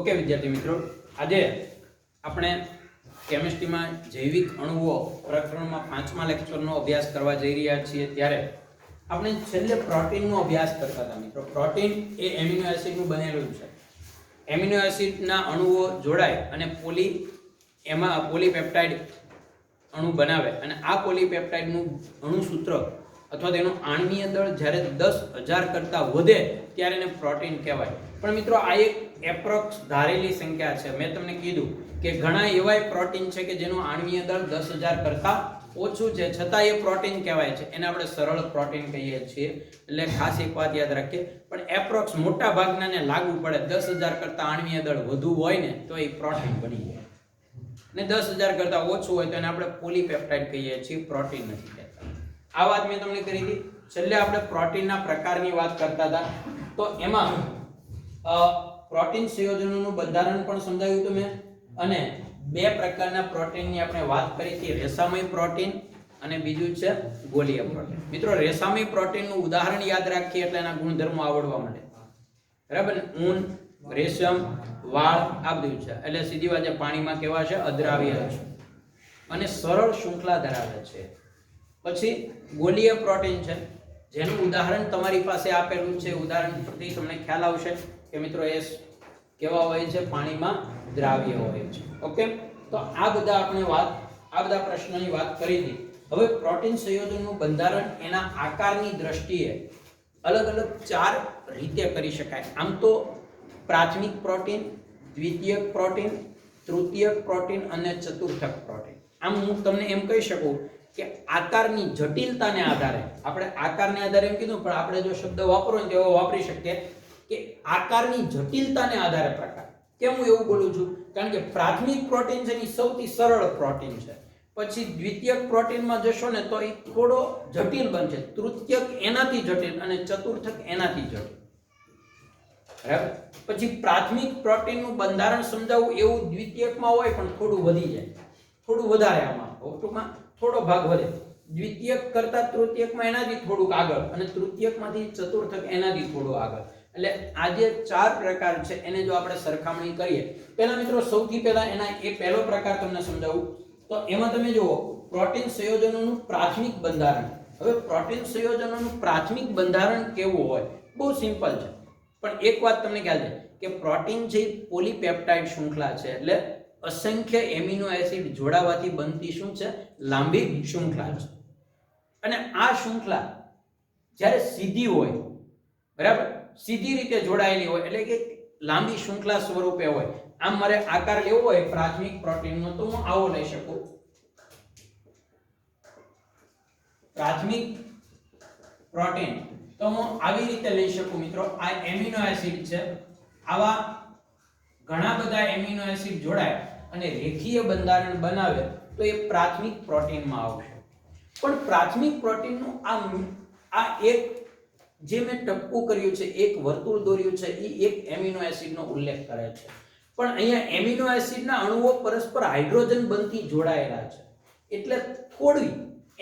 Okay વિદ્યાર્થી મિત્રો, આજે આપણે કેમિસ્ટ્રીમાં જૈવિક અણુઓ પ્રકરણમાં 5મા લેક્ચરનો અભ્યાસ કરવા જઈ રહ્યા છીએ. ત્યારે આપણે છેલ્લે પ્રોટીનનો અભ્યાસ કરતા હતા મિત્રો. પ્રોટીન એ એમિનો એસિડનું બનેલું છે. એમિનો એસિડના અણુઓ જોડાય અને પોલીપેપ્ટાઇડ અણુ બનાવે અને આ પોલીપેપ્ટાઇડનું અણુસૂત્ર અથવા તેનો આણ્વીય દળ જ્યારે 10,000 કરતાં વધે ત્યારે એને પ્રોટીન કહેવાય. પણ મિત્રો આ એક એપ્રોક્સ ધારેલી સંખ્યા છે. મેં તમને કીધું કે ઘણા એવાય પ્રોટીન છે કે જેનું આણ્વીય દળ 10,000 કરતાં ઓછું છે, છતાં એ પ્રોટીન કહેવાય છે. એને આપણે સરળ પ્રોટીન કહીએ છીએ. એટલે ખાસ એક વાત યાદ રાખીએ, પણ એપ્રોક્સ મોટા ભાગનાને લાગુ પડે 10,000 કરતાં આણ્વીય દળ વધુ હોય ને તો એ પ્રોટીન બની જાય, ને 10,000 કરતાં ઓછું હોય તો એને આપણે પોલીપેપ્ટાઇડ કહીએ છીએ, પ્રોટીન નથી કહેતા. આ વાત મેં તમને કરી હતી. છેલ્લે આપણે પ્રોટીનના પ્રકારની વાત કરતા હતા, તો એમાં પ્રોટીન સંયોજનોનું બંધારણ પણ સમજાવ્યું હતું મેં, અને બે પ્રકારના પ્રોટીનની આપણે વાત કરી હતી, રેસામય પ્રોટીન અને બીજું છે ગોલીય પ્રોટીન. મિત્રો રેસામય પ્રોટીનનું ઉદાહરણ યાદ રાખીએ એટલે એના ગુણધર્મો આવડવા માંડે, બરાબર ને? ઊન, રેશમ, વાળ આ બધું છે. એટલે સીધી વાત છે, પાણીમાં કેવા છે? અદ્રાવ્ય છે અને સરળ શૃંખલા ધરાવે છે. પછી ગોલીય પ્રોટીન છે, જેનું ઉદાહરણ તમારી પાસે આપેલું છે. ઉદાહરણ પરથી તમને ખ્યાલ આવશે કે મિત્રો એ કેવા હોય છે? પાણીમાં દ્રાવ્ય હોય છે. ઓકે, તો આ બધા પ્રશ્નોની વાત કરી હતી. હવે પ્રોટીન સંયોજનનું બંધારણ એના આકારની દ્રષ્ટિએ અલગ અલગ 4 રીતે કરી શકાય. આમ તો પ્રાથમિક પ્રોટીન, દ્વિતીયક પ્રોટીન, તૃતીયક પ્રોટીન અને ચતુર્થક પ્રોટીન. આમ હું તમને એમ કહી શકું કે આકારની જટિલતાને આધારે, આપણે આકારને આધારે એમ કીધું, પણ આપણે જો શબ્દ વાપરો ને તેવો વાપરી શકીએ કે આકારની જટિલતાને આધારે પ્રકાર. કેમ હું એવું બોલું છું? કારણ કે પ્રાથમિક પ્રોટીન છે એ સૌથી સરળ પ્રોટીન છે. પછી દ્વિતીયક પ્રોટીનમાં જશો ને તો એ થોડો જટિલ બનશે, તૃતીયક એનાથી જટિલ અને ચતુર્થક એનાથી જટિલ, બરાબર? પછી પ્રાથમિક પ્રોટીનનું બંધારણ સમજાવવું એવું દ્વિતીયકમાં હોય પણ થોડું વધી જાય, થોડું વધારે, આમાં ટૂંકમાં થોડો ભાગ વધે. દ્વિતીયક કરતા તૃતીયકમાં એનાથી થોડુંક આગળ અને તૃતીયકમાંથી ચતુર્થક એનાથી થોડું આગળ. એટલે આ જે 4 પ્રકાર છે એને જો આપણે સરખામણી કરીએ, પહેલા મિત્રો સૌથી પહેલા એના એ પહેલો પ્રકાર તમને સમજાવું તો એમાં તમે જુઓ પ્રોટીન સંયોજનોનું પ્રાથમિક બંધારણ. હવે પ્રોટીન સંયોજનોનું પ્રાથમિક બંધારણ કેવું હોય? બહુ સિમ્પલ છે, પણ એક વાત તમને ખ્યાલ છે કે પ્રોટીન જે પોલીપેપ્ટાઇડ શૃંખલા છે, એટલે અસંખ્ય એમિનો એસિડ જોડાવાથી બનતી શું છે? લાંબી શૃંખલા છે. અને આ શૃંખલા જ્યારે સીધી હોય, બરાબર, સીધી રીતે જોડાયેલી હોય, એટલે કે લાંબી શૃંખલા સ્વરૂપે હોય. આમ મારે આકાર લેવો હોય પ્રાથમિક પ્રોટીનનો તો હું આવો લઈ શકું. પ્રાથમિક પ્રોટીન તો હું આવી રીતે લઈ શકું મિત્રો. આ એમિનો એસિડ છે, આવા ઘણા બધા એમિનો એસિડ જોડાય અને રેખીય બંધારણ બનાવે તો એ પ્રાથમિક પ્રોટીનમાં આવશે. પણ પ્રાથમિક પ્રોટીનનું આ એક જે મેં ટપકું કર્યું છે, એક વર્તુળ દોર્યું છે, એ એક એમિનો એસિડનો ઉલ્લેખ કરે છે. પણ અહીંયા એમિનો એસિડના અણુઓ પરસ્પર હાઇડ્રોજન બંધથી જોડાયેલા છે, એટલે થોડી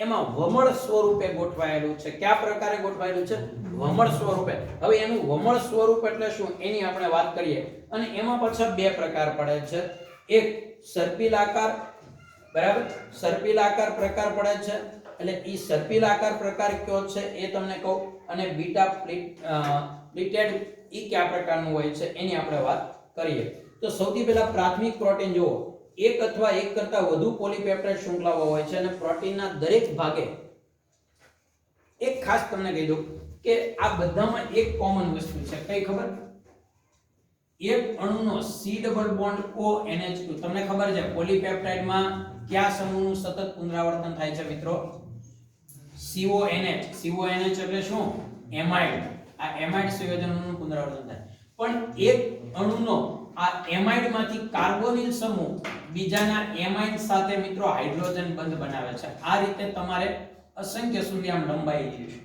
એમાં વમળ સ્વરૂપે ગોઠવાયેલું છે. કયા પ્રકારે ગોઠવાયેલું છે? વમળ સ્વરૂપે. હવે એનું વમળ સ્વરૂપ એટલે શું એની આપણે વાત કરીએ. અને એમાં પાછા 2 પ્રકાર પડે છે. એક સર્પિલાકાર, બરાબર, સર્પિલાકાર પ્રકાર પડે છે. એટલે ઈ સર્પિલાકાર પ્રકાર કયો છે એ તમને કહું. અને બીટા પ્લીટેડ ઈ કયા પ્રકારનું હોય છે એની આપણે વાત કરીએ. તો સૌથી પહેલા પ્રાથમિક પ્રોટીન જુઓ, એક અથવા એક કરતા વધુ પોલીપેપ્ટાઇડ શૃંખલાઓ હોય છે અને પ્રોટીનના દરેક ભાગે એક ખાસ તમને કહી દઉં કે આ બધામાં એક કોમન વસ્તુ છે. કઈ ખબર? એક અણુનો C ડબલ બોન્ડ ONH2. તમને ખબર છે પોલીપેપ્ટાઇડમાં કયા સમૂહનું સતત પુનરાવર્તન થાય છે મિત્રો? CONH. CONH એટલે શું? એમાઇડ. આ એમાઇડ સંયોજનોનું પુનરાવર્તન થાય. પણ એક અણુનો આ એમાઇડમાંથી કાર્બોનિલ સમૂહ બીજાના એમાઇડ સાથે મિત્રો હાઇડ્રોજન બંધ બનાવે છે. આ રીતે તમારે અસંખ્ય સુધી આમ લંબાઈ જશે.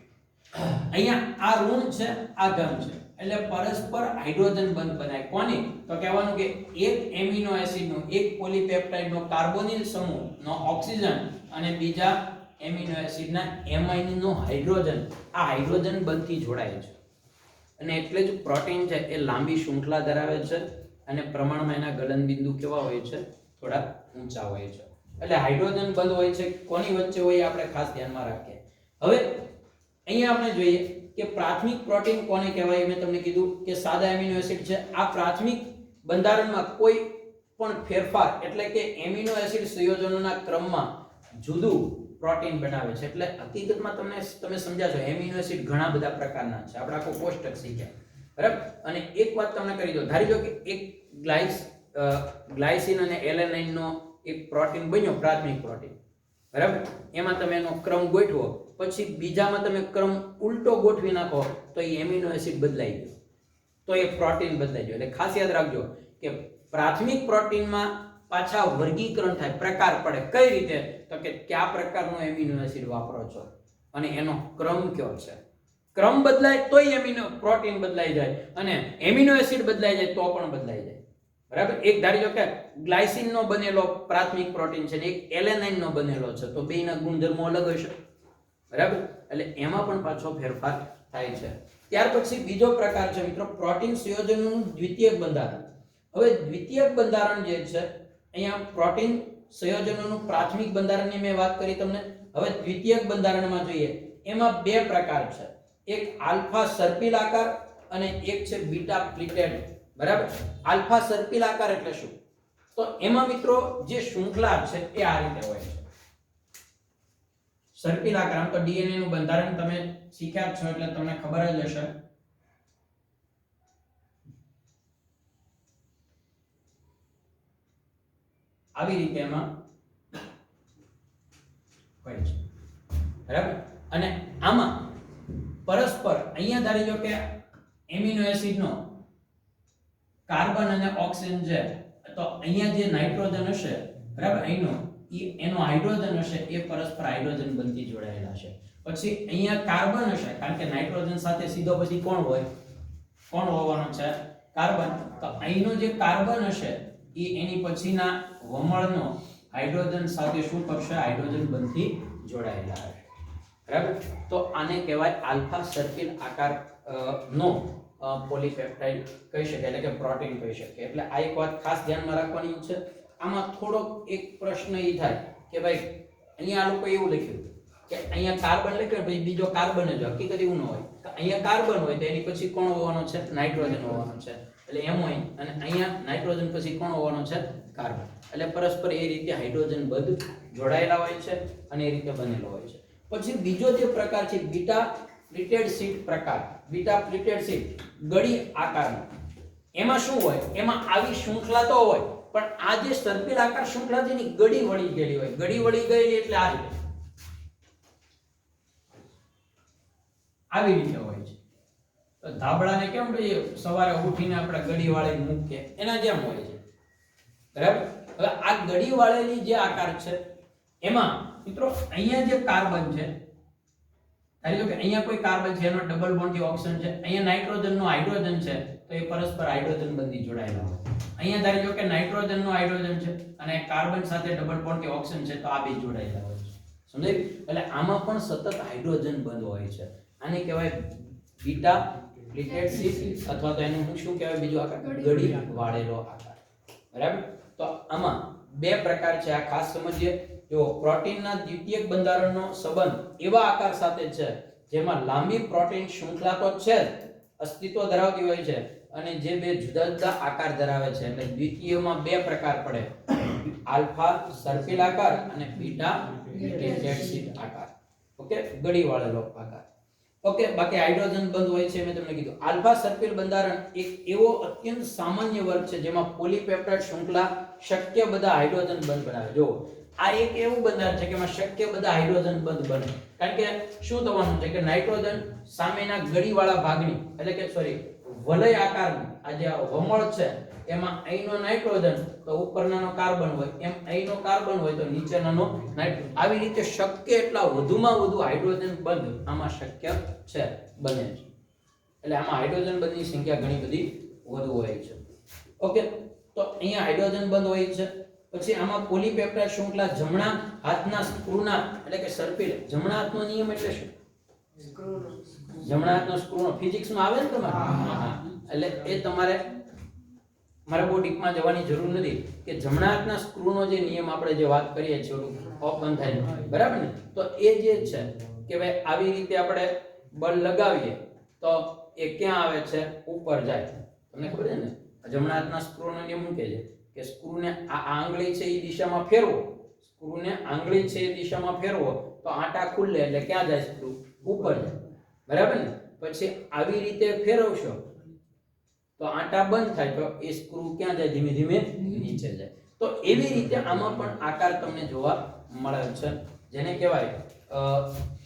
અહીંયા આ ઋણ છે, આ ધન છે, એટલે પરસ્પર હાઇડ્રોજન બંધ બનાય. કોની? તો કહેવાનું કે એક એમિનો એસિડનો, એક પોલીપેપ્ટાઇડનો કાર્બોનિલ સમૂહનો ઓક્સિજન અને બીજા એમિનો એસિડના એમાઇનનો હાઇડ્રોજન, આ હાઇડ્રોજન બંધથી જોડાય છે. અને એટલે જ પ્રોટીન છે એ લાંબી શૃંખલા ધરાવે છે અને પ્રમાણમાં એના ગલનબિંદુ કેવા હોય છે? થોડા ઊંચા હોય છે. એટલે હાઇડ્રોજન બંધ હોય છે કોની વચ્ચે હોય આપણે ખાસ ધ્યાનમાં રાખીએ. હવે અહીંયા આપણે જોઈએ કે પ્રાથમિક પ્રોટીન કોને કહેવાય? મેં તમને કીધું કે સાદા એમિનો એસિડ છે. આ પ્રાથમિક બંધારણમાં કોઈ પણ ફેરફાર એટલે કે એમિનો એસિડ સંયોજનોના ક્રમમાં જુદું પ્રોટીન બનાવે છે. એટલે હકીકતમાં તમે સમજ્યા છો એમિનો એસિડ ઘણા બધા પ્રકારના છે. આપણે આખો કોષ્ટક શીખ્યા, બરાબર? અને એક વાત તમને કરી દો, ધારી લો કે એક ગ્લાયસિન અને એલેનાઇન નો એક પ્રોટીન બન્યો, પ્રાથમિક પ્રોટીન, બરાબર? એમાં તમે એનો ક્રમ ગોઠવો, પછી બીજામાં તમે ક્રમ ઉલટો ગોઠવી નાખો તો એ એમિનો એસિડ બદલાઈ ગયો, તો એ પ્રોટીન બદલાઈ ગયો. એટલે ખાસ યાદ રાખજો કે પ્રાથમિક પ્રોટીનમાં પાછા વર્ગીકરણ થાય, પ્રકાર પડે. કઈ રીતે? તો કે કયા પ્રકારનો એમિનો એસિડ વાપરો છો અને એનો ક્રમ કયો છે. ક્રમ બદલાય તોય એમિનો પ્રોટીન બદલાઈ જાય, અને એમિનો એસિડ બદલાઈ જાય તો પણ બદલાઈ જાય, બરાબર? એક ધારી લો કે ગ્લાયસિન નો બનેલો પ્રાથમિક પ્રોટીન છે ને એક એલેનાઇન નો બનેલો છે, તો બેયના ગુણધર્મો અલગ હશે, બરાબર? એટલે એમાં પણ પાછો ફેરફાર થાય છે. ત્યાર પછી બીજો પ્રકાર છે મિત્રો પ્રોટીન સંયોજનોનું દ્વિતીયક બંધારણ. હવે દ્વિતીયક બંધારણ જે છે, અહીંયા પ્રોટીન સંયોજનોનું પ્રાથમિક બંધારણની મેં વાત કરી તમને. હવે દ્વિતીયક બંધારણમાં જોઈએ, એમાં બે પ્રકાર છે. એક આલ્ફા સર્પિલ આકાર અને એક છે બીટા પ્લિટેડ, બરાબર? આલ્ફા સર્પિલ આકાર એટલે શું? તો એમાં મિત્રો જે શૃંખલા છે એ આ રીતે હોય છે. સર્પિલ આકાર, આમ તો ડીએનએ નું બંધારણ તમે શીખ્યા છો એટલે તમને ખબર જ હશે. આવી રીતે એમાં હોય છે, બરાબર? અને આમાં પરસ્પર અહીંયા ધારી લો કે એમિનો એસિડ નો કાર્બન અને ઓક્સિજન છે, તો અહીંયા જે નાઇટ્રોજન હશે, બરાબર, એનો હાઇડ્રોજન હશે, એ પરસ્પર હાઇડ્રોજન બનતી જોડાયેલા છે. પછી અહીંયા કાર્બન હશે, કારણ કે નાઇટ્રોજન સાથે સીધો પછી કોણ હોવાનો છે? કાર્બન. તો અહીંનો જે કાર્બન હશે એ એની પછીના વમળનો હાઇડ્રોજન સાથે શું કરશે? હાઇડ્રોજન બનતી જોડાયેલા હશે, બરાબર? તો આને કહેવાય આલ્ફા સર્પિલ આકાર નો પોલીપેપ્ટાઇડ કહી શકાય, એટલે કે પ્રોટીન કહી શકાય. એટલે આ એક વાત ખાસ ધ્યાનમાં રાખવાની છે. આમાં થોડો એક પ્રશ્ન એ થાય કે ભાઈ અહીંયા આ લોકો એવું લખ્યું કે અહીંયા કાર્બન લખ્યું પછી બીજો કાર્બન જ, હકીકત એવું ન હોય. અહીંયા કાર્બન હોય તો એની પછી કોણ હોવાનો છે? નાઇટ્રોજન હોવાનો છે, એટલે એમ હોય. અને અહીંયા નાઇટ્રોજન પછી કોણ હોવાનો છે? કાર્બન. એટલે પરસ્પર એ રીતે હાઇડ્રોજન બંધ જોડાયેલા હોય છે અને એ રીતે બનેલો હોય છે. પછી બીજો જે પ્રકાર છે બીટા પ્લિટેડ શીટ પ્રકાર. બીટા પ્લિટેડ શીટ ગળી આકારનો. એમાં શું હોય? એમાં આવી શૃંખલા તો હોય, પણ આ જે સર્પિલ આકાર શૃંખલા છે ની ગળી વળી ગયેલી હોય. ગળી વળી ગયેલી એટલે આ રીતે આવી રીતે હોય છે. તો ધાબળાને કેમ ભાઈ સવારે ઉઠીને આપણે ગળી વાળી મૂકીએ, એના જેમ હોય છે, બરાબર? હવે આ ગળી વાળેલી જે આકાર છે એમાં મિત્રો અહીંયા જે કાર્બન છે, ધારી લો કે અહીંયા કોઈ કાર્બન છે, એનો ડબલ બોન્ડ થી ઓક્સિજન છે, અહીંયા નાઇટ્રોજન નો હાઇડ્રોજન છે, તો એ પરસ્પર હાઇડ્રોજન બંધી જોડાયેલા હોય. અહીંયા ધારી લો કે નાઇટ્રોજન નો હાઇડ્રોજન છે અને કાર્બન સાથે ડબલ બોન્ડ થી ઓક્સિજન છે, તો આ બે જોડાયેલા હોય છે, સમજાય? એટલે આમાં પણ સતત હાઇડ્રોજન બંધ હોય છે. આને કહેવાય બીટા પ્લિટેડ શીટ, અથવા તો એનું શું કહેવાય બીજું આકાર? ગળી વાળેલો આકાર, બરાબર? તો આમાં બે પ્રકાર છે, આ ખાસ સમજીએ. જો પ્રોટીનના દ્વિતીયક બંધારણનો સંબંધ એવા આકાર સાથે છે જેમાં લાંબી પ્રોટીન શૃંખલા તો છે જ, અસ્તિત્વ ધરાવતી હોય છે, અને જે બે જુદા જુદા આકાર ધરાવે છે. એટલે દ્વિતીયમાં બે પ્રકાર પડે, આલ્ફા સર્પિલ આકાર અને બીટા પ્લિટેડ શીટ આકાર. ઓકે, ગળી વાળેલો આકાર. ઓકે, બાકી હાઇડ્રોજન બંધ હોય છે. મેં તમને કીધું આલ્ફા સર્પિલ બંધારણ એક એવો અત્યંત સામાન્ય વર્ગ છે જેમાં પોલીપેપ્ટાઇડ શૃંખલા શક્ય બધા હાઇડ્રોજન બંધ બનાવે. જો આ એક એવું બંધારણ છે કે એમાં શક્ય બધા હાઇડ્રોજન બંધ બને. કારણ કે શું થવાનું છે કે નાઇટ્રોજન સામેના ગળીવાળા ભાગની, એટલે કે સોરી વલય આકારની આ જે વમળ છે એમાં અહીંનો નાઇટ્રોજન તો ઉપરનાનો કાર્બન હોય, એમ અહીંનો કાર્બન હોય તો નીચેનાનો નાઇટ્રોજન. આવી રીતે શક્ય એટલા વધુમાં વધુ હાઇડ્રોજન બંધ આમાં શક્ય છે, બને છે. એટલે આમાં હાઇડ્રોજન બંધની સંખ્યા ઘણી બધી વધુ હોય છે. ઓકે, તો અહીંયા હાઇડ્રોજન બંધ હોય છે. પછી આમાં પોલીપેપ્ટાઇડ શૃંખલા જમણા હાથના સ્ક્રૂના, એટલે કે સર્પિલ. જમણા હાથનો નિયમ એટલે શું? જમણા હાથનો સ્ક્રૂનો ફિઝિક્સમાં આવે ને તમારે? હા, એટલે એ તમારે મારે બહુ ડીપમાં જવાની જરૂર નથી કે જમણા હાથના સ્ક્રૂનો જે નિયમ આપણે જે વાત કરીએ છીએ ઓલું ઓપન થાય બરાબર ને, તો એ જે છે કે ભાઈ આવી રીતે આપણે બળ લગાવીએ તો એ ક્યાં આવે છે? ઉપર જાય. તમને ખબર છે ને જમણા હાથના સ્ક્રૂનો નિયમ શું કહે છે કે સ્ક્રૂને આ આંગળી છે એ દિશામાં ફેરવો, સ્ક્રૂને આંગળી છે એ દિશામાં ફેરવો તો આંટા ખુલે એટલે ક્યાં જાય? સ્ક્રૂ ઉપર જાય. બરાબર ને? પછી આવી રીતે ફેરવશો તો આંટા બંધ થાય તો એ સ્ક્રૂ ક્યાં જાય? ધીમે ધીમે નીચે જાય. તો એવી રીતે આમાં પણ આકાર તમને જોવા મળે છે, જેને કહેવાય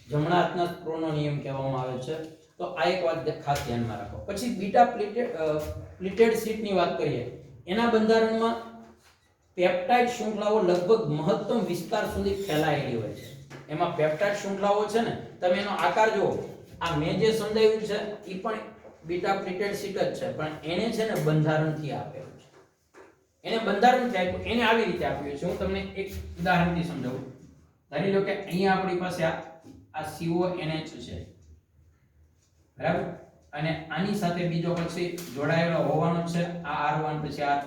જમણા હાથના સ્ક્રૂનો નિયમ કહેવામાં આવે છે. તો આ એક વાત ખાસ ધ્યાનમાં રાખો. પછી બીટા પ્લીટેડ શીટની વાત કરીએ. એના બંધારણમાં પેપ્ટાઇડ શૃંખલાઓ લગભગ મહત્તમ વિસ્તાર સુધી ફેલાયેલી હોય છે. એમાં પેપ્ટાઇડ શૃંખલાઓ છે ને, તમે એનો આકાર જુઓ. આ મેં જે સમજાવ્યું છે એ પણ બીટા પ્લીટેડ શીટ જ છે, પણ એને છે ને બંધારણથી આપેલું છે. એને બંધારણથી આપ્યું, એને આવી રીતે આપ્યું છે. હું તમને એક ઉદાહરણથી સમજાવું. ધારી લો કે અહીંયા આપણી પાસે આ CONH છે, બરાબર, અને આની સાથે બીજો પછી જોડાયેલો હોવાનો છે આ R1, પછી આ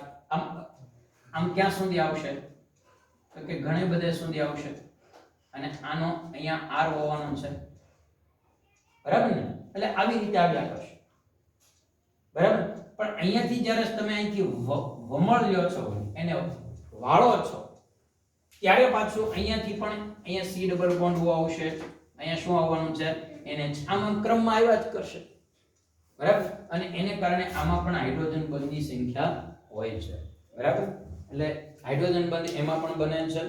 આમ ક્યાં સુધી આવશે? તો કે ઘણે બધે સુધી આવશે, અને આનો અહીંયા R હોવાનો છે, બરાબર ને? એટલે આવી રીતે આવ્યા કરશે, બરાબર. પણ અહીંયાથી જ્યારે તમે અહીંથી વમળ લ્યો છો, એને વાળો છો, ત્યારે પાછું અહીંયાથી પણ અહીંયા C ડબલ બોન્ડ આવશે, અહીંયા શું આવવાનું છે? NH. આમ ક્રમમાં આવ્યા જ કરશે, બરાબર. અને એને કારણે આમાં પણ હાઇડ્રોજન બંધની સંખ્યા હોય છે, બરાબર. એટલે હાઇડ્રોજન બંધ એમાં પણ બને છે.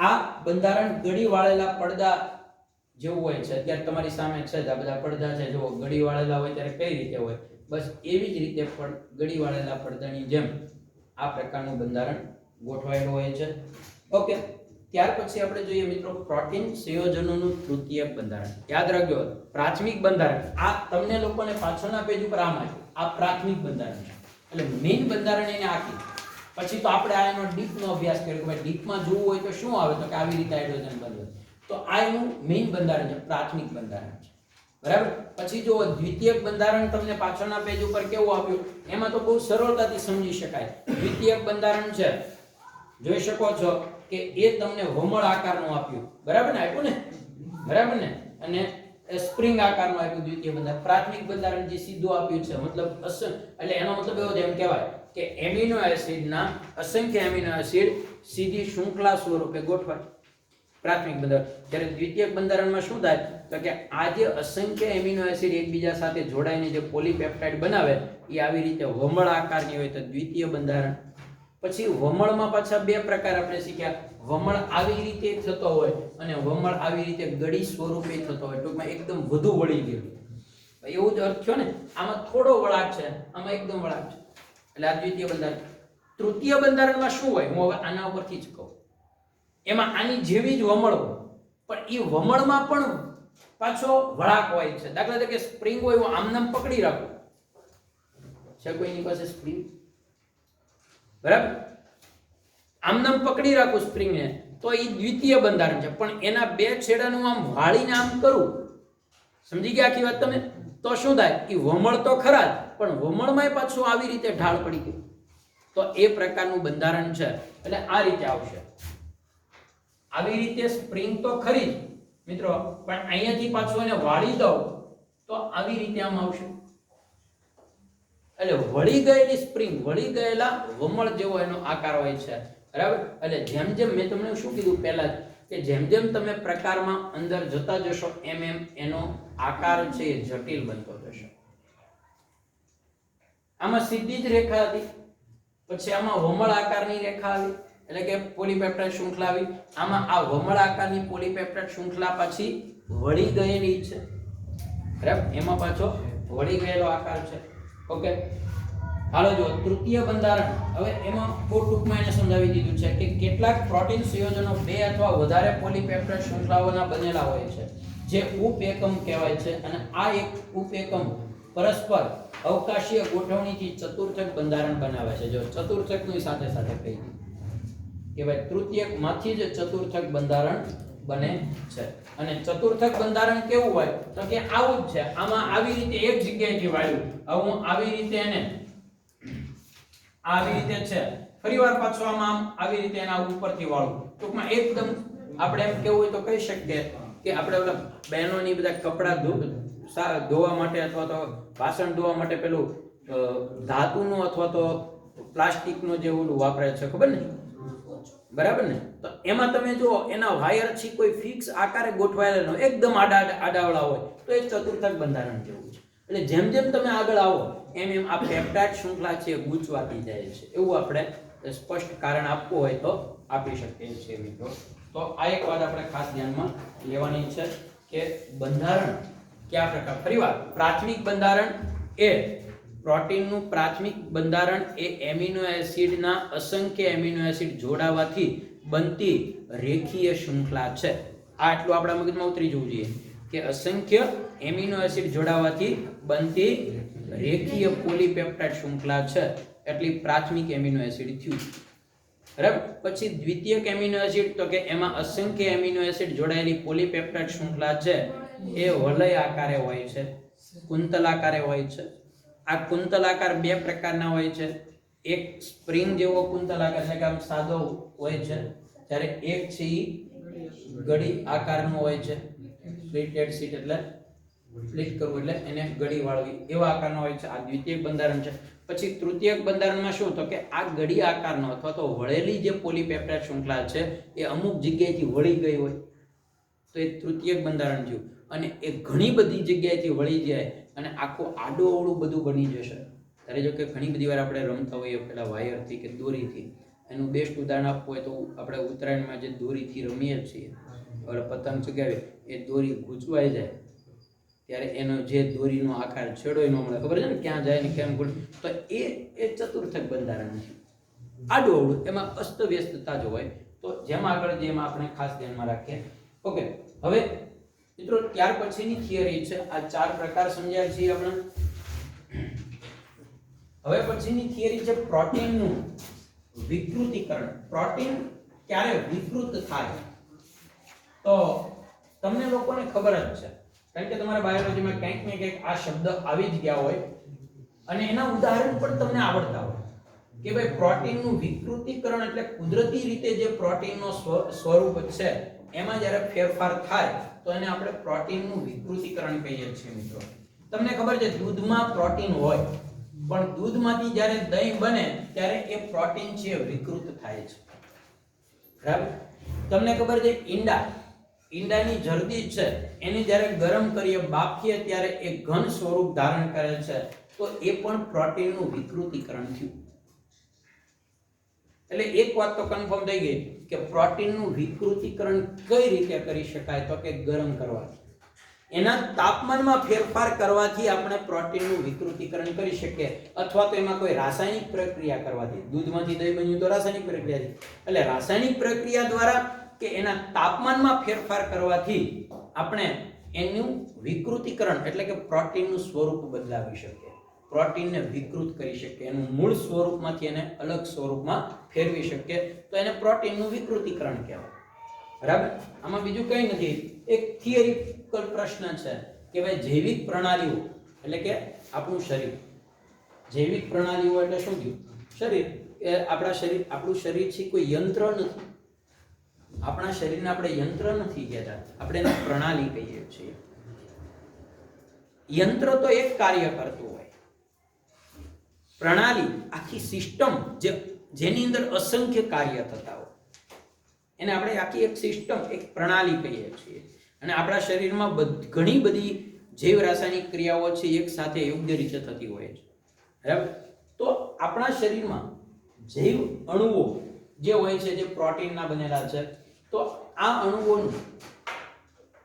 આ બંધારણ ગળી વાળેલા પડદા જેવું હોય છે. અત્યારે તમારી સામે છે આ બધા પડદા છે, જો ગળી વાળેલા હોય ત્યારે કઈ રીતે હોય? બસ એવી જ રીતે ગળી વાળેલા પડદાની જેમ આ પ્રકારનું બંધારણ ગોઠવાયેલું હોય છે. ઓકે, ત્યાર પછી આપણે જોઈએ મિત્રો પ્રોટીન સંયોજનોનું તૃતીયક બંધારણ. યાદ રાખજો, પ્રાથમિક બંધારણ આ તમને લોકોને પાછળના પેજ ઉપર આમ આવ્યું, આ પ્રાથમિક બંધારણ છે. એટલે મેઇન બંધારણ એને આખી. પછી તો આપણે આ એનો ડીપનો અભ્યાસ કર્યો કે ભાઈ ડીપમાં જોવું હોય તો શું આવે? તો કે આવી રીતે હાઇડ્રોજન બંધ હોય. તો આ એનું મેઇન બંધારણ છે, પ્રાથમિક બંધારણ છે, બરાબર. પછી જો દ્વિતીયક બંધારણ તમને પાછળના પેજ ઉપર કેવું આપ્યું, એમાં તો બહુ સરળતાથી સમજી શકાય. દ્વિતીયક બંધારણ છે, જોઈ શકો છો કે એ તમને વમળ આકારનું આપ્યું, બરાબર ને? આપ્યું ને, બરાબર ને? અને સ્પ્રિંગ આકારનું આપ્યું દ્વિતીય બંધારણ. પ્રાથમિક બંધારણ જે સીધું આપ્યું છે, મતલબ એટલે એનો મતલબ એવો એમ કહેવાય કે એમિનો એસિડના અસંખ્ય એમિનો એસિડ સીધી શૃંખલા સ્વરૂપે ગોઠવાય, પ્રાથમિક બંધારણ. જ્યારે દ્વિતીયક બંધારણમાં શું થાય? તો કે આ જે અસંખ્ય એમિનો એસિડ એકબીજા સાથે જોડાઈને જે પોલીપેપ્ટાઇડ બનાવે એ આવી રીતે વમળ આકારની હોય તો દ્વિતીય બંધારણ. પછી વમળમાં પાછા બે પ્રકાર આપણે શીખ્યા. વમળ આવી રીતે થતો હોય અને વમળ આવી રીતે ગળી સ્વરૂપે થતો હોય, ટૂંકમાં એકદમ વધુ વળી ગયેલું, એવું જ અર્થ થયો ને. આમાં થોડો વળાંક છે, આમાં એકદમ વળાંક છે, એટલે આ દ્વિતીય બંધારણ. તૃતીય બંધારણમાં શું હોય? હું હવે આના ઉપરથી જ કહું. એમાં આની જેવી જ વમળ હોય, પણ એ વમળમાં પણ પાછો વળાંક હોય છે. દાખલા તરીકે સ્પ્રિંગ હોય, હું આમનામ પકડી રાખું, છે કોઈની પાસે સ્પ્રિંગ? બરાબર, આમનામ પકડી રાખું સ્પ્રિંગને, તો એ દ્વિતીય બંધારણ છે. પણ એના બે છેડાનું આમ વાળીને આમ કરું, સમજી ગયા આખી વાત તમે? તો શું થાય? એ વમળ તો ખરા જ, પણ વમળમાંય પાછું આવી રીતે ઢાળ પડી ગઈ, તો એ પ્રકારનું બંધારણ છે. એટલે આ રીતે આવશે. આવી રીતે સ્પ્રિંગ તો ખરી જ મિત્રો, પણ અહીંયાથી પાછું એને વાળી દઉં તો આવી રીતે આમ આવશે. એટલે વળી ગયેલી સ્પ્રિંગ, વળી ગયેલા વમળ જેવો એનો આકાર હોય છે, બરાબર. એટલે જેમ જેમ મેં તમને શું કીધું પહેલા કે જેમ જેમ તમે પ્રકારમાં અંદર જતા જશો એમ એમ એનો આકાર છે એ જટિલ બનતો જશે. આમાં સીધી જ રેખા હતી, પછી આમાં વમળ આકારની રેખા આવી, એટલે કે પોલીપેપ્ટાઇડ શૃંખલા આવી. આમાં આ વમળ આકારની પોલીપેપ્ટાઇડ શૃંખલા પછી વળી ગયેલી છે, બરાબર. એમાં પાછો વળી ગયેલો આકાર છે. ઓકે, હાલો જો તૃતીય બંધારણ. હવે એમાં બહુ ટૂંકમાં એને સમજાવી દીધું છે કે કેટલાક પ્રોટીન સંયોજનો બે અથવા વધારે પોલીપેપ્ટાઇડ શૃંખલાઓના બનેલા હોય છે, જે ઉપએકમ કહેવાય છે. અને આ એક ઉપએકમ પરસ્પર અવકાશીય ગોઠવણીથી ચતુર્થક બંધારણ બનાવે છે. જો ચતુર્થકની સાથે સાથે કહી દીધું કે ભાઈ તૃતીયકમાંથી જ ચતુર્થક બંધારણ બને છે. અને ચતુર્થક બંધારણ કેવું હોય? તો કે આવું જ છે. આમાં આવી રીતે એક જગ્યાએથી વાળ્યું, હવે હું આવી રીતે એને આવી રીતે છે, ફરીવાર પાછો આમ આવી રીતે એના ઉપરથી વાળું. ટૂંકમાં એકદમ આપણે એમ કેવું હોય તો કહી શકીએ કે આપણે ઓલા બહેનોની બધા કપડા ધોવા માટે અથવા તો વાસણ ધોવા માટે પેલું ધાતુનું અથવા તો પ્લાસ્ટિકનું જે ઓલું વાપરે છે, ખબર ને, બરાબર ને? તો એમાં તમે જો એના વાયર છે કોઈ ફિક્સ આકારે ગોઠવાયેલા ન, એકદમ આડાવડા હોય તો એ ચતુર્થક બંધારણ જેવું છે. એટલે જેમ જેમ તમે આગળ આવો એમ એમ આ પેપ્ટાઇડ શૃંખલા છે ગૂંચવાતી જાય છે. એવું આપણે સ્પષ્ટ કારણ આપવું હોય તો આપી શકીએ છીએ મિત્રો. તો આ એક વાત આપણે ખાસ ધ્યાનમાં લેવાની છે કે બંધારણ કયા પ્રકાર. ફરીવાર પ્રાથમિક બંધારણ એ પ્રોટીનનું પ્રાથમિક બંધારણ એ એમિનો એસિડના અસંખ્ય એમિનો એસિડ જોડાવાથી બનતી રેખીય શૃંખલા છે. આ આટલું આપણા મગજમાં ઉતરી જવું જોઈએ કે અસંખ્ય એમિનો એસિડ જોડાવાથી બનતી રેખીય પોલીપેપ્ટાઇડ શૃંખલા છે, એટલી પ્રાથમિક એમિનો એસિડ થયું. બરાબર. પછી દ્વિતીયક એમિનો એસિડ, તો કે એમાં અસંખ્ય એમિનો એસિડ જોડાયેલી પોલીપેપ્ટાઇડ શૃંખલા છે એ વલય આકારે હોય છે, કુંતલાકારે હોય છે. આ કુંતલાકાર બે પ્રકારના હોય છે. એક સ્પ્રિંગ જેવો કુંતલાકાર એટલે કે આમ સાદો હોય છે, જ્યારે એક છે ઈ ગડી આકારનો હોય છે. સ્પ્લિટેડ શીટ એટલે સ્પ્લિટ કરવું એટલે એને ગડી વાળવી એવા આકારનો હોય છે. આ દ્વિતીયક બંધારણ છે. પછી તૃતીયક બંધારણમાં શું, તો કે આ ગડી આકારનો અથવા તો વળેલી જે પોલીપેપ્ટાઇડ શૃંખલા છે એ અમુક જગ્યાએથી વળી ગઈ હોય તો એ તૃતીયક બંધારણ થયું. અને એ ઘણી બધી જગ્યાએથી વળી જાય અને આખું આડોઅવળું બધું બની જશે. ત્યારે જો કે ઘણી બધી વાર આપણે રમતા હોઈએ પેલા વાયરથી કે દોરીથી. એનું બેસ્ટ ઉદાહરણ આપવું હોય તો આપણે ઉત્તરાયણમાં જે દોરીથી રમીએ છીએ, હવે પતંગ ચગાવીએ, એ દોરી ગૂંચવાઈ જાય ત્યારે એનો જે દોરીનો આકાર છેડો ન મળે, ખબર છે ને ક્યાં જાય ને કેમ ભૂલ, તો એ ચતુર્થક બંધારણ છે. આડોઅવળું એમાં અસ્તવ્યસ્તતા જ હોય. તો જેમ આગળ જેમ આપણે ખાસ ધ્યાનમાં રાખીએ. ઓકે, હવે મિત્રો ત્યાર પછીની થિયરી છે, આ ચાર પ્રકાર સમજ્યા છીએ આપણે. હવે પછીની થિયરી છે પ્રોટીનનું વિકૃતિકરણ. પ્રોટીન ક્યારે વિકૃત થાય તો તમને લોકોને ખબર જ છે, કારણ કે તમારા બાયોલોજીમાં ક્યાંક ને ક્યાંક આ શબ્દ આવી જ ગયા હોય અને એના ઉદાહરણ પણ તમને આવડતા હોય કે ભાઈ પ્રોટીનનું વિકૃતિકરણ એટલે કુદરતી રીતે જે પ્રોટીનનો સ્વરૂપ છે એમાં જ્યારે ફેરફાર થાય તો એને આપણે પ્રોટીનનું વિકૃતિકરણ કહીએ છીએ મિત્રો. તમને ખબર છે દૂધમાં પ્રોટીન હોય, પણ દૂધમાંથી જ્યારે દહીં બને ત્યારે એ પ્રોટીન છે વિકૃત થાય છે. બરાબર. તમને ખબર છે ઈંડાની જરદી છે એને જ્યારે ગરમ કરીએ, બાફીએ ત્યારે એ ઘન સ્વરૂપ ધારણ કરે છે, તો એ પણ પ્રોટીનનું વિકૃતિકરણ થયું. એટલે એક વાત તો કન્ફર્મ થઈ ગઈ કે પ્રોટીનનું વિકૃતિકરણ કઈ રીતે કરી શકાય, તો કે ગરમ કરવાથી, એના તાપમાનમાં ફેરફાર કરવાથી આપણે પ્રોટીનનું વિકૃતિકરણ કરી શકીએ, અથવા તો એમાં કોઈ રાસાયણિક પ્રક્રિયા કરવાથી. દૂધમાંથી દહીં બન્યું તો રાસાયણિક પ્રક્રિયાથી, એટલે રાસાયણિક પ્રક્રિયા દ્વારા કે એના તાપમાનમાં ફેરફાર કરવાથી આપણે એનું વિકૃતિકરણ એટલે કે પ્રોટીનનું સ્વરૂપ બદલાવી શકીએ, પ્રોટીનને વિકૃત કરી શકીએ, એનું મૂળ સ્વરૂપમાંથી એને અલગ સ્વરૂપમાં ફેરવી શકીએ, તો એને પ્રોટીનનું વિકૃતિકરણ કહેવાય. બરાબર. આમાં બીજું કંઈ નથી, એક થિયરિકલ પ્રશ્ન છે કે ભાઈ જૈવિક પ્રણાલીઓ એટલે કે આપણું શરીર, જૈવિક પ્રણાલીઓ એટલે શું થયું? શરીર. એ આપણું શરીર છે કોઈ યંત્ર નથી. આપણા શરીરને આપણે યંત્ર નથી કહેતા, આપણે એને પ્રણાલી કહીએ છીએ. યંત્ર તો એક કાર્ય કરતું હોય, પ્રણાલી આખી સિસ્ટમ જેની અંદર અસંખ્ય કાર્ય થતા હોય એને આપણે આખી એક સિસ્ટમ, એક પ્રણાલી કહીએ છીએ. અને આપણા શરીરમાં ઘણી બધી જૈવ રાસાયણિક ક્રિયાઓ છે એક સાથે યોગ્ય રીતે થતી હોય છે. બરાબર. તો આપણા શરીરમાં જૈવ અણુઓ જે હોય છે, જે પ્રોટીનના બનેલા છે, તો આ અણુઓનું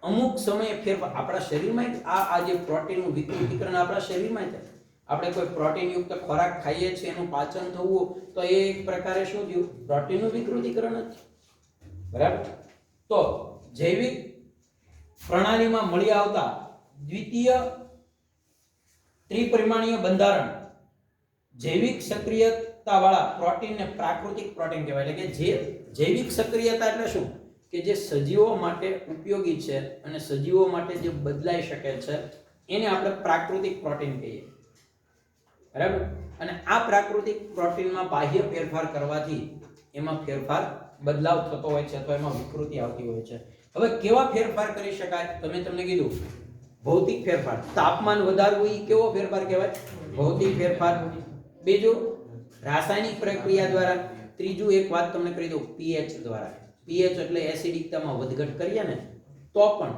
અમુક સમયે ફેરફાર આપણા શરીરમાં આ જે પ્રોટીનનું વિકૃતિકરણ આપણા શરીરમાં થાય. આપણે કોઈ પ્રોટીનયુક્ત ખોરાક ખાઈએ છીએ, એનું પાચન થવું, તો એ એક પ્રકારે શું થયું? પ્રોટીનનું વિકૃતિકરણ જ. બરાબર. તો જૈવિક પ્રણાલીમાં મળી આવતા દ્વિતીય ત્રિપરિમાણીય બંધારણ જૈવિક સક્રિયતા વાળા પ્રોટીનને પ્રાકૃતિક પ્રોટીન કહેવાય. એટલે કે જે જૈવિક સક્રિયતા એટલે શું કે જે સજીવો માટે ઉપયોગી છે અને સજીવો માટે જે બદલાઈ શકે છે એને આપણે પ્રાકૃતિક પ્રોટીન કહીએ. બરાબર. અને આ પ્રાકૃતિક પ્રોટીનમાં બાહ્ય ફેરફાર કરવાથી એમાં ફેરફાર બદલાવ થતો હોય છે અથવા એમાં વિકૃતિ આવતી હોય છે. હવે કેવા ફેરફાર કરી શકાય? તમને કીધું ભૌતિક ફેરફાર, તાપમાન વધારવું એ કેવો ફેરફાર કહેવાય? ભૌતિક ફેરફાર. બીજું રાસાયણિક પ્રક્રિયા દ્વારા. ત્રીજું એક વાત તમને કરી દઉં, પીએચ દ્વારા. પીએચ એટલે એસિડિકતામાં વધઘટ કરીએ ને તો પણ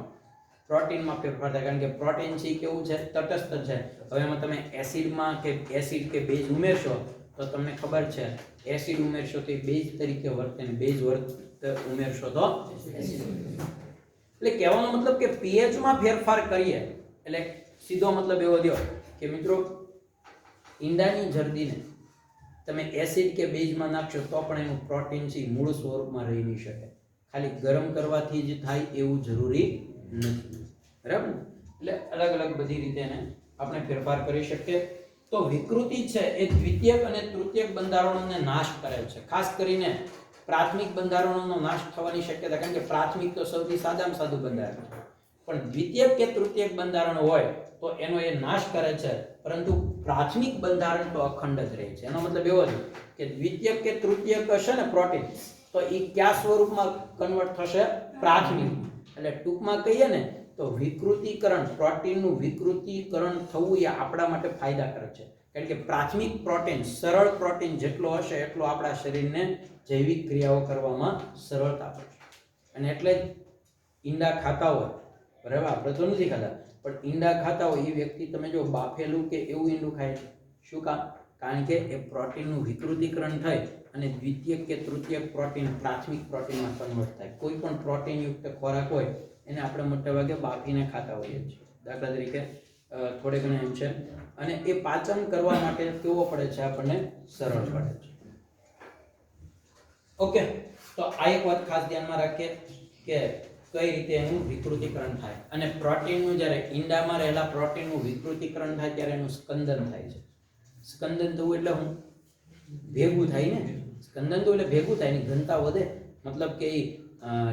પ્રોટીનમાં ફેરફાર થાય, કારણ કે પ્રોટીન છે કેવું છે? તટસ્થ છે. હવે એમાં તમે એસિડમાં કે એસિડ કે બેઝ ઉમેરશો તો તમને ખબર છે એસિડ ઉમેરશો તો એ બેઝ તરીકે વર્તે ને બેઝ ઉમેરશો તો એસિડ. એટલે કહેવાનો મતલબ કે પીએચ માં ફેરફાર કરીએ એટલે સીધો મતલબ એવો થયો કે મિત્રો ઈંડાની જરદીને તમે એસિડ કે બેઝમાં નાખશો તો પણ એનું પ્રોટીન છે મૂળ સ્વરૂપમાં રહી નહીં શકે. ખાલી ગરમ કરવાથી જ થાય એવું જરૂરી નથી. બરાબર. એટલે અલગ અલગ બધી રીતે એને આપણે ફેરફાર કરી શકીએ. તો વિકૃતિ છે એ દ્વિતીયક અને તૃતીયક બંધારણોને નાશ કરે છે. ખાસ કરીને પ્રાથમિક બંધારણોનો નાશ થવાની શક્યતા, કારણ કે પ્રાથમિક તો સૌથી સાદામાં સાદું બંધારણ છે, પણ દ્વિતીયક કે તૃતીયક બંધારણ હોય તો એનો એ નાશ કરે છે, પરંતુ પ્રાથમિક બંધારણ તો અખંડ જ રહે છે. એનો મતલબ એવો છે કે દ્વિતીયક કે તૃતીયક હશે ને પ્રોટીન તો એ કયા સ્વરૂપમાં કન્વર્ટ થશે? પ્રાથમિક. એટલે ટૂંકમાં કહીએ ને તો વિકૃતિકરણ, પ્રોટીનનું વિકૃતિકરણ થવું એ આપણા માટે ફાયદાકારક છે, કારણ કે પ્રાથમિક પ્રોટીન, સરળ પ્રોટીન જેટલો હશે એટલો આપણા શરીરને જૈવિક ક્રિયાઓ કરવામાં સરળતા પડશે. અને એટલે જ ઈંડા ખાતા હોય, બરાબર, આપણે તો નથી ખાતા, પણ ઈંડા ખાતા હોય એ વ્યક્તિ તમે જો બાફેલું કે એવું ઈંડું ખાય, શું કામ? કારણ કે એ પ્રોટીનનું વિકૃતિકરણ થાય અને દ્વિતીયક કે તૃતીયક પ્રોટીન પ્રાથમિક પ્રોટીનમાં કન્વર્ટ થાય. કોઈ પણ પ્રોટીનયુક્ત ખોરાક હોય એને આપણે મોટાભાગે બાફીને ખાતા હોઈએ છીએ, દાખલા તરીકે થોડે ઘણા એમ છે. અને એ પાચન કરવા માટે કેવો પડે છે? આપણને સરળ પડે છે. ઓકે, તો આ એક વાત ખાસ ધ્યાનમાં રાખીએ કે કઈ રીતે એનું વિકૃતિકરણ થાય. અને પ્રોટીનનું જ્યારે ઈંડામાં રહેલા પ્રોટીનનું વિકૃતિકરણ થાય ત્યારે એનું સ્કંદન થાય છે. સ્કંદન થવું એટલે હું ભેગું થાય ને, સ્કંદન તો એટલે ભેગું થાય, એની ઘનતા વધે, મતલબ કે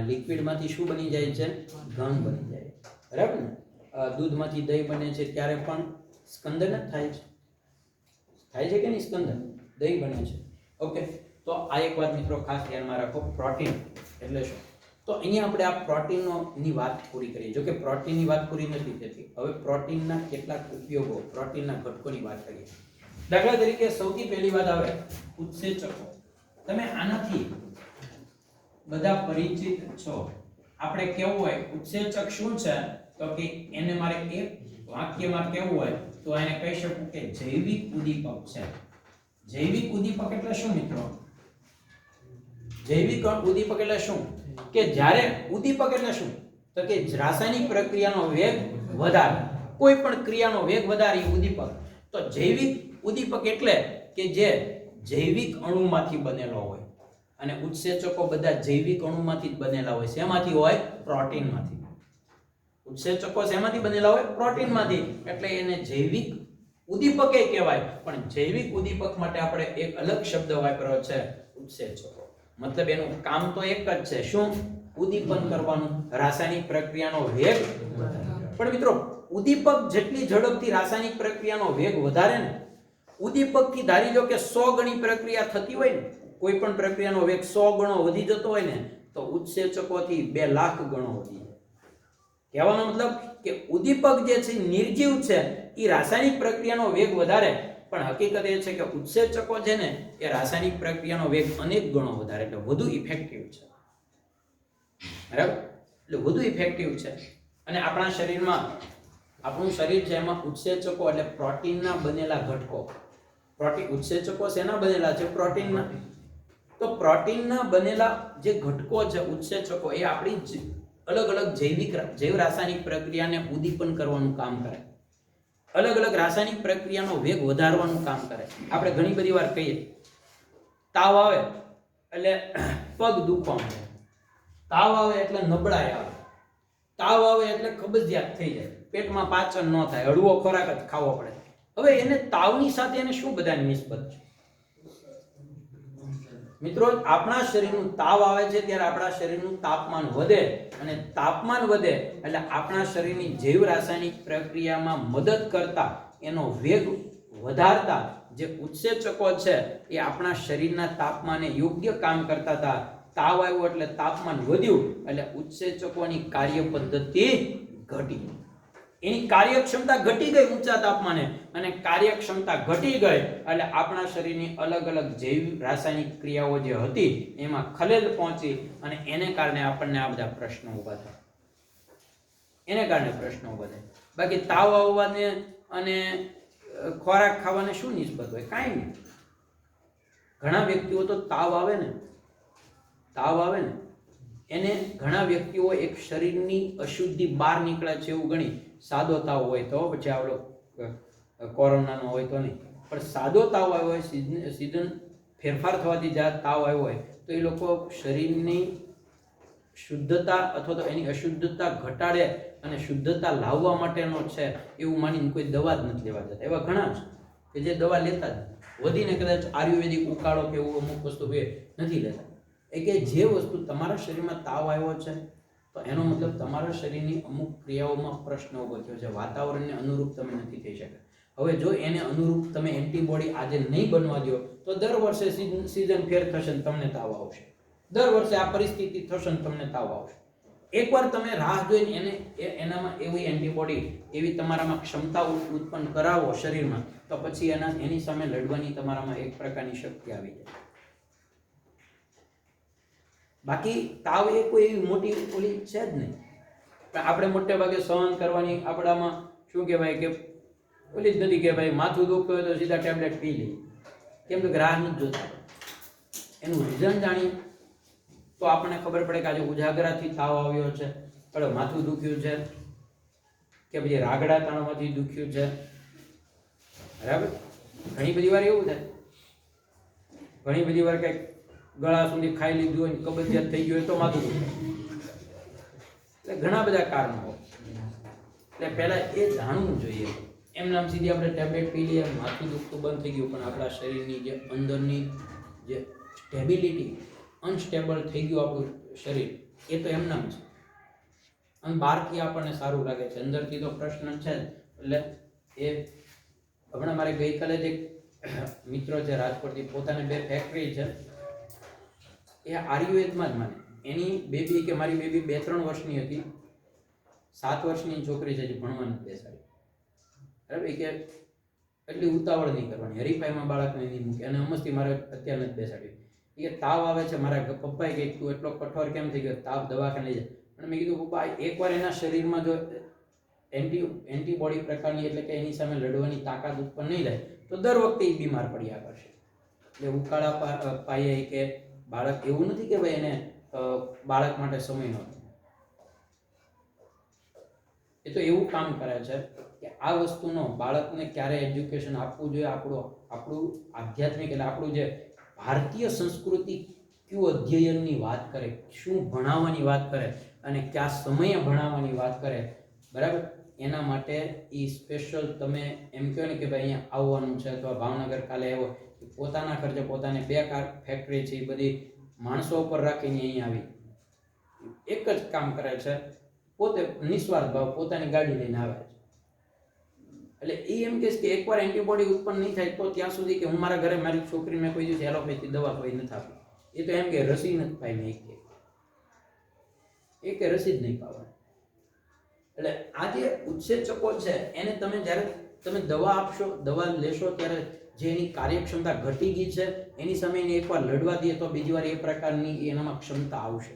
લિક્વિડમાંથી શું બની જાય છે? ઘન બની જાય. બરાબર ને? દૂધમાંથી દહીં બને છે ત્યારે પણ સ્કંદન જ થાય છે. થાય છે કે નહીં સ્કંદન? દહીં બને છે. ઓકે, તો આ એક વાત મિત્રો ખાસ ધ્યાનમાં રાખો, પ્રોટીન એટલે શું. તો અહીંયા આપણે આ પ્રોટીનની વાત પૂરી કરીએ. જો કે પ્રોટીનની વાત પૂરી નથી થતી. હવે પ્રોટીનના કેટલાક ઉપયોગો, પ્રોટીનના ઘટકોની વાત કરીએ. દાખલા તરીકે સૌથી પહેલી વાત આવે ઉત્સેચકો. તમે આનાથી બધા પરિચિત છો. આપણે કેવું હોય, ઉત્સેચક શું છે તો કે એને મારે એક વાક્યમાં કેવું હોય તો એને કહી શકું કે જૈવિક ઉદ્દીપક છે. જૈવિક ઉદ્દીપક એટલે શું મિત્રો? જૈવિક ઉદ્દીપક એટલે શું? કે જ્યારે ઉદ્દીપક એટલે શું તો કે રાસાયણિક પ્રક્રિયાનો વેગ વધારે, કોઈ પણ ક્રિયાનો વેગ વધારે ઉદ્દીપક. તો જૈવિક ઉદ્દીપક એટલે કે જે જૈવિક અણુમાંથી બનેલો હોય. અને ઉત્સેચકો બધા જૈવિક અણુમાંથી જ બનેલા હોય. શેમાંથી હોય? પ્રોટીનમાંથી. ઉત્સેચકો શેમાંથી બનેલા હોય? પ્રોટીનમાંથી. એટલે એને જૈવિક ઉદ્દીપકે કહેવાય. પણ જૈવિક ઉદ્દીપક માટે આપણે એક અલગ શબ્દ વાપર્યો છે, ઉત્સેચકો. મતલબ એનું કામ તો એક જ છે, શું? ઉદ્દીપન કરવાનું, રાસાયણિક પ્રક્રિયાનો વેગ વધારવાનો. પણ મિત્રો ઉદ્દીપક જેટલી ઝડપથી રાસાયણિક પ્રક્રિયાનો વેગ વધારે ને, ઉદ્દીપકથી ધારી લો કે 100 ગણી પ્રક્રિયા થતી હોય ને, કોઈ પણ પ્રક્રિયાનો વેગ 100 ગણો વધી જતો હોય ને, તો ઉત્સેચકોથી 2 લાખ ગણો વધી જાય. કહેવાનો મતલબ કે ઉદ્દીપક જે છે નિર્જીવ છે, એ રાસાયણિક પ્રક્રિયાનો વેગ વધારે, પણ હકીકત એ છે કે ઉત્સેચકો છે ને એ રાસાયણિક પ્રક્રિયાનો વેગ અનેક ગણો વધારે, એટલે વધુ ઇફેક્ટિવ છે. બરાબર? એટલે વધુ ઇફેક્ટિવ છે. અને આપણા શરીરમાં, આપણું શરીર છે એમાં ઉત્સેચકો એટલે પ્રોટીનના બનેલા ઘટકો. ઉત્સેચકો શેના બનેલા છે? પ્રોટીનના. તો પ્રોટીનના બનેલા જે ઘટકો છે ઉત્સેચકો, એ આપણી અલગ અલગ જૈવ રાસાયણિક પ્રક્રિયાને ઉદ્દીપન કરવાનું કામ કરે. અલગ અલગ રાસાયણિક પ્રક્રિયાનો વેગ વધારવાનું કામ કરે. આપણે ઘણી બધી વાર કહીએ, તાવ આવે એટલે પગ દુખવા માંડે, તાવ આવે એટલે નબળાઈ આવે, તાવ આવે એટલે કબજિયાત થઈ જાય, પેટમાં પાચન ન થાય, હળવો ખોરાક જ ખાવો પડે. હવે એને તાવની સાથે એને શું બધાની નિસ્બત છે? મિત્રો આપણા શરીરનું તાવ આવે છે ત્યારે આપણા શરીરનું તાપમાન વધે, અને તાપમાન વધે એટલે આપણા શરીરની જૈવ રાસાયણિક પ્રક્રિયામાં મદદ કરતા એનો વેગ વધારતા જે ઉત્સેચકો છે એ આપણા શરીરના તાપમાને યોગ્ય કામ કરતા હતા. તાવ આવ્યો એટલે તાપમાન વધ્યું એટલે ઉત્સેચકોની કાર્ય પદ્ધતિ ઘટી, એની કાર્યક્ષમતા ઘટી ગઈ ઊંચા તાપમાને, અને કાર્યક્ષમતા ઘટી ગઈ એટલે આપણા શરીરની અલગ અલગ જૈવિક રાસાયણિક ક્રિયાઓ જે હતી એમાં ખલેલ પહોંચી અને એને કારણે આપણને આ બધા પ્રશ્નો ઊભા થાય. બાકી તાવ આવવાને અને ખોરાક ખાવાને શું નિસ્બત હોય? કાંઈ નહીં. ઘણા વ્યક્તિઓ તો તાવ આવે ને એને ઘણા વ્યક્તિઓ એક શરીરની અશુદ્ધિ બહાર નીકળે છે એવું ગણી. સાદો તાવ હોય તો, પછી આવડો કોરોનાનો હોય તો નહીં, પણ સાદો તાવ આવ્યો હોય, સીઝન ફેરફાર થવાથી જ્યારે તાવ આવ્યો હોય તો એ લોકો શરીરની શુદ્ધતા અથવા તો એની અશુદ્ધતા ઘટાડે અને શુદ્ધતા લાવવા માટેનો છે એવું માનીને કોઈ દવા જ નથી લેવા જતા. એવા ઘણા છે કે જે દવા લેતા જ વધીને કદાચ આયુર્વેદિક ઉકાળો કે એવું અમુક વસ્તુ નથી લેતા. એ કે જે વસ્તુ તમારા શરીરમાં તાવ આવ્યો છે તો એનો મતલબ તમારા શરીરની અમુક ક્રિયાઓમાં પ્રશ્ન ઉભો થયો છે, વાતાવરણને અનુરૂપ તમે નથી થઈ શકતા. હવે જો એને અનુરૂપ તમે એન્ટીબોડી આજે નહીં બનવા દો તો દર વર્ષે સીઝન ફેર થશે ને તમને તાવ આવશે. દર વર્ષે આ પરિસ્થિતિ થશે ને તમને તાવ આવશે. એકવાર તમે રાહ જોઈને એનામાં એવી એન્ટીબોડી, એવી તમારામાં ક્ષમતા ઉત્પન્ન કરાવો શરીરમાં, તો પછી એની સામે લડવાની તમારામાં એક પ્રકારની શક્તિ આવી જાય. બાકી તાવ એ કોઈ એવી મોટી ઓલી છે જ નહીં. આપણે મોટે ભાગે સહન કરવાની આપણામાં શું કહેવાય કે ઓલી જ નથી કે ભાઈ માથું દુખતું હોય તો સીધા ટેબ્લેટ પી લઈએ. કેમ કે રાહ નથી જોતા. એનું રીઝન જાણીએ તો આપણને ખબર પડે કે આજે ઉજાગરાથી તાવ આવ્યો છે, પણ માથું દુખ્યું છે, કે પછી રાગડા તાણવાથી દુખ્યું છે. બરાબર? ઘણી બધી વાર એવું થાય, ઘણી બધી વાર કંઈક ગળા સુધી ખાઈ લીધું હોય, કબજિયાત થઈ ગયું હોય તો માથું દુખે. એટલે ઘણા બધા કારણો હોય. એટલે પહેલા એ જાણવું જોઈએ. એમ નામ સીધી આપણે ટેબ્લેટ પી લઈએ, માથું દુખતું બંધ થઈ ગયું, પણ આપણા શરીરની જે અંદરની જે સ્ટેબિલિટી, અનસ્ટેબલ થઈ ગયું આપણું શરીર, એ તો એમ નામ છે. અને બહારથી આપણને સારું લાગે છે, અંદરથી તો પ્રશ્ન છે. એટલે એ હમણાં મારે ગઈકાલે જ એક મિત્ર છે રાજકોટથી, પોતાને 2 ફેક્ટરી છે. એ આયુર્વેદમાં જ માને. એની બેબી કે મારી બેબી 2-3 વર્ષની હતી, 7 વર્ષની છોકરી છે, જે ભણવા નથી બેસાડી. બરાબર? કે એટલી ઉતાવળ નહીં કરવાની, હરીફાઈમાં બાળકને નહીં મૂકે. અને અમસ્તી મારે અત્યારે નથી બેસાડી. એ તાવ આવે છે, મારા પપ્પાએ કહ્યું તું એટલો કઠોર કેમ થઈ ગયો, તાવ દવાખાને લઈ જાય. અને મેં કીધું પપ્પા, એકવાર એના શરીરમાં જો એન્ટીબોડી પ્રકારની, એટલે કે એની સામે લડવાની તાકાત ઉત્પન્ન નહીં થાય તો દર વખતે એ બીમાર પડ્યા કરશે. એટલે ઉકાળા પાઈએ કે બાળક, એવું નથી કે ભાઈ એને બાળક માટે સમય નહોતો. એ તો એવું કામ કરે છે કે આ વસ્તુનો બાળકને ક્યારે એજ્યુકેશન આપવું જોઈએ. આપણું આધ્યાત્મિક, એટલે આપણું જે ભારતીય સંસ્કૃતિ કયું અધ્યયનની વાત કરે, શું ભણાવવાની વાત કરે અને કયા સમયે ભણાવવાની વાત કરે, બરાબર? એના માટે એ સ્પેશિયલ તમે એમ કહો ને કે ભાઈ અહીંયા આવવાનું છે, અથવા ભાવનગર કાલે આવ્યો, પોતાના ખર્ચે પોતાને 2 ફેક્ટરી છે, એ બધી માણસો ઉપર રાખીને અહીંયા આવી એક જ કામ કરે છે, પોતે નિસ્વાર્થ ભાવ પોતાની ગાડી લઈને આવે છે. એટલે એ એમ કહે કે એકવાર એન્ટીબોડી ઉત્પન્ન નહીં થાય તો ત્યાં સુધી કે હું મારા ઘરે મારી છોકરીને કોઈ દિવસ એલોપેથી દવા કોઈ નથી આપી. એ તો એમ કે રસી નથી પાઈ મેં એક કે રસી જ નહીં પાવા. એટલે આ જે ઉત્સેચકો છે એને તમે જ્યારે તમે દવા આપશો, દવા લેશો, ત્યારે જે એની કાર્યક્ષમતા ઘટી ગઈ છે એની સામે એને એકવાર લડવા દઈએ તો બીજી વાર એ પ્રકારની એનામાં ક્ષમતા આવશે.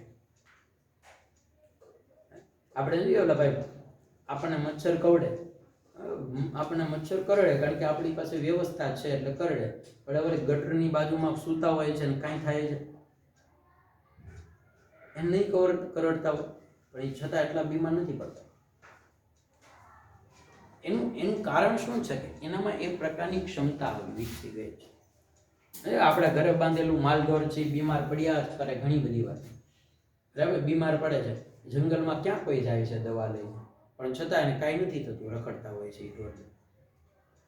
આપણે જોઈએ ઓલા ભાઈ, આપણને મચ્છર કરડે, કારણ કે આપણી પાસે વ્યવસ્થા છે એટલે કરડે. બરાબર? ગટરની બાજુમાં સૂતા હોય છે ને કાંઈ થાય છે, એમ નહીં કરડતા હોય, પણ એ છતાં એટલા બીમાર નથી પડતા. એનું કારણ શું છે કે એનામાં એ પ્રકારની ક્ષમતા વિકસી ગઈ છે. આપણા ઘરે બાંધેલું માલઢોર છે, બીમાર પડ્યા જ કરે ઘણી બધી વાર. બરાબર? બીમાર પડે છે, જંગલમાં ક્યાં કોઈ જાય છે દવા લઈને, પણ છતાં એને કાંઈ નથી થતું, રખડતા હોય છે એ ઢોરને.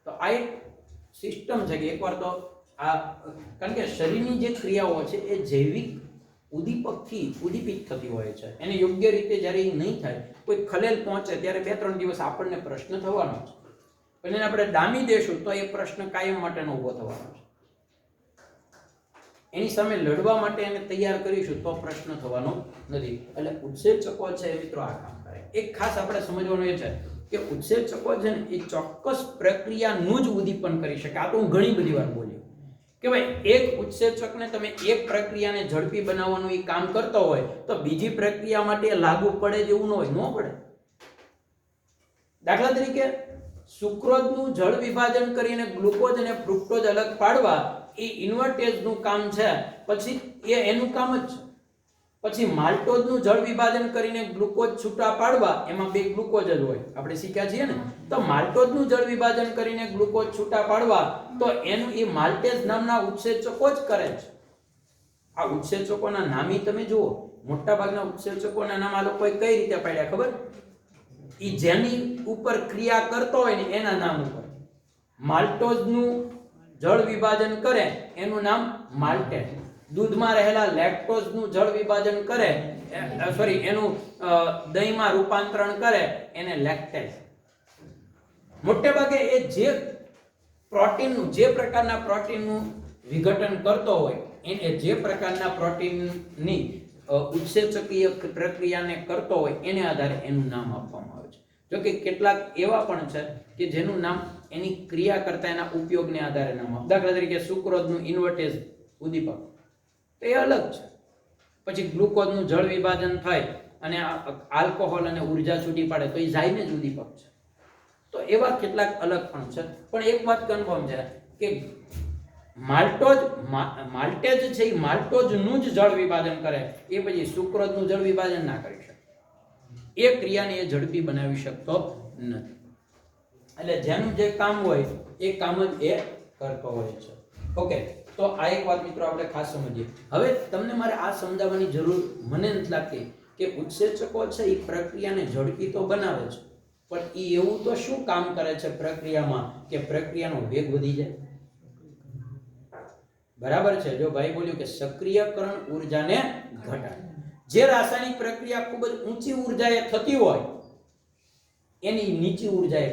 તો આ એક સિસ્ટમ છે કે એકવાર તો આ, કારણ કે શરીરની જે ક્રિયાઓ છે એ જૈવિક ઉદ્દીપકથી ઉદ્દીપિત થતી હોય છે. એને યોગ્ય રીતે જ્યારે એ નહીં થાય, કોઈ ખલેલ પહોંચે ત્યારે 2-3 દિવસ આપણને પ્રશ્ન થવાનો છે. પણ એને આપણે ડામી દેશું તો એ પ્રશ્ન કાયમ માટેનો ઊભો થવાનો છે. એની સામે લડવા માટે એને તૈયાર કરીશું તો પ્રશ્ન થવાનો નથી. એટલે ઉત્સેચકો છે મિત્રો આ કામ કરે. એક ખાસ આપણે સમજવાનું એ છે કે ઉત્સેચકો છે ને એ ચોક્કસ પ્રક્રિયાનું જ ઉદ્દીપન કરી શકે. આ તો હું ઘણી બધી વાર બોલ્યો કે ભાઈ એક ઉત્સેચકને તમે એક પ્રક્રિયાને ઝડપી બનાવવાનું એ કામ કરતો હોય તો બીજી પ્રક્રિયા માટે લાગુ પડે જેવું ન હોય, ન પડે. દાખલા તરીકે સુક્રોઝનું જળ વિભાજન કરીને ગ્લુકોઝ અને ફ્રુક્ટોઝ અલગ પાડવા એ ઇન્વર્ટેઝનું કામ છે, પછી એ એનું કામ જ છે. પછી માલ્ટોઝનું જળ વિભાજન કરીને ગ્લુકોઝ છૂટા પાડવા, એમાં બે ગ્લુકોઝ જ હોય, આપણે શીખ્યા છીએ ને. તો માલ્ટોઝનું જળ વિભાજન કરીને ગ્લુકોઝ છૂટા પાડવા તો એનું એ માલ્ટેઝ નામના ઉત્સેચકો જ કરે છે. આ ઉત્સેચકોના નામી તમે જુઓ, મોટા ભાગના ઉત્સેચકોના નામ આ લોકોએ કઈ રીતે પાડ્યા ખબર? ઈ જેની ઉપર ક્રિયા કરતો હોય ને એના નામ ઉપર. માલ્ટોઝનું જળ વિભાજન કરે એનું નામ માલ્ટેઝ. દૂધમાં રહેલા લેક્ટોઝનું જળ વિભાજન કરે, એનું દહીંમાં રૂપાંતરણ કરે એને લેક્ટેઝ. મોટે ભાગે એ જે પ્રોટીનનું, જે પ્રકારના પ્રોટીનનું વિઘટન કરતો હોય એને, જે પ્રકારના પ્રોટીનની ઉત્સેચકીય પ્રક્રિયાને કરતો હોય એને આધારે એનું નામ આપવામાં આવે છે. જો કે કેટલાક એવા પણ છે કે જેનું નામ એની ક્રિયા કરતા એના ઉપયોગને આધારે નામ આપે. દાખલા તરીકે સુક્રોઝનું ઇન્વર્ટેઝ ઉદ્દીપક તો એ અલગ છે. પછી ગ્લુકોઝનું જળ વિભાજન થાય અને આલ્કોહોલ અને ઉર્જા છૂટી પાડે તો એ ઝાયનેજ ઉદ્દીપક છે. તો એવા કેટલાક અલગ પણ છે. પણ એક વાત કન્ફર્મ છે કે માલ્ટેઝ છે એ માલ્ટોઝનું જ જળ વિભાજન કરે, એ પછી સુક્રોઝનું જળ વિભાજન ના કરી શકે. એ ક્રિયાને એ ઝડપી બનાવી શકતો નથી. એટલે જેનું જે કામ હોય એ કામ જ એ કરતો હોય છે. ઓકે, તો આ એક વાત મિત્રો આપણે ખાસ સમજીએ. હવે તમને મારે આ સમજાવવાની જરૂર મને નથી લાગતી કે ઉત્સેચકો છે એ પ્રક્રિયાને ઝડપી તો બનાવે છે, પણ એ એવું તો શું કામ કરે છે પ્રક્રિયામાં કે પ્રક્રિયાનો વેગ વધી જાય? બરાબર છે. જો ભાઈ બોલ્યું કે સક્રિયકરણ ઉર્જાને ઘટાડે. જે રાસાયણિક પ્રક્રિયા ખૂબ જ ઊંચી ઉર્જાએ થતી હોય એની નીચી ઉર્જાએ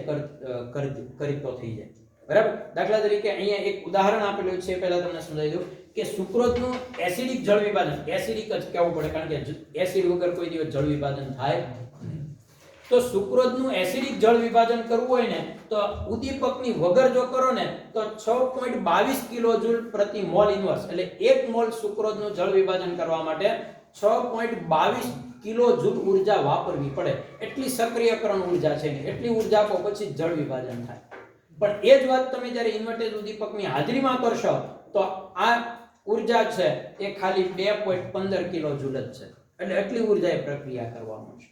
કરતો થઈ જાય. બરાબર. દાખલા તરીકે અહીંયા એક ઉદાહરણ આપેલું છે, પહેલા તમને સમજાવી દઉં કે સુક્રોઝનું એસિડિક જળ વિભાજન, એસિડિક જ કહેવું પડે કારણ કે એસિડ વગર કોઈ દિવસ જળ વિભાજન થાય નહીં. તો સુક્રોઝનું એસિડિક જળ વિભાજન કરવું હોય ને તો ઉદ્દીપકની વગર જો કરો ને તો 6.22 કિલોજૂલ પ્રતિ મોલ ઇન્વર્સ, એટલે 1 મોલ સુક્રોઝનું જળ વિભાજન કરવા માટે 6.22 કિલોજૂલ ઉર્જા વાપરવી પડે. એટલી સક્રિયકરણ ઉર્જા છે ને, એટલી ઉર્જા આપો પછી જળ વિભાજન થાય. પણ એ જ વાત તમે જ્યારે ઇન્વર્ટેજ ઉદ્દીપકની હાજરીમાં કરશો તો આ ઉર્જા છે એ ખાલી 2.15 કિલોજૂલ જ છે. એટલે એટલી ઉર્જા એ પ્રક્રિયા કરવામાં છે.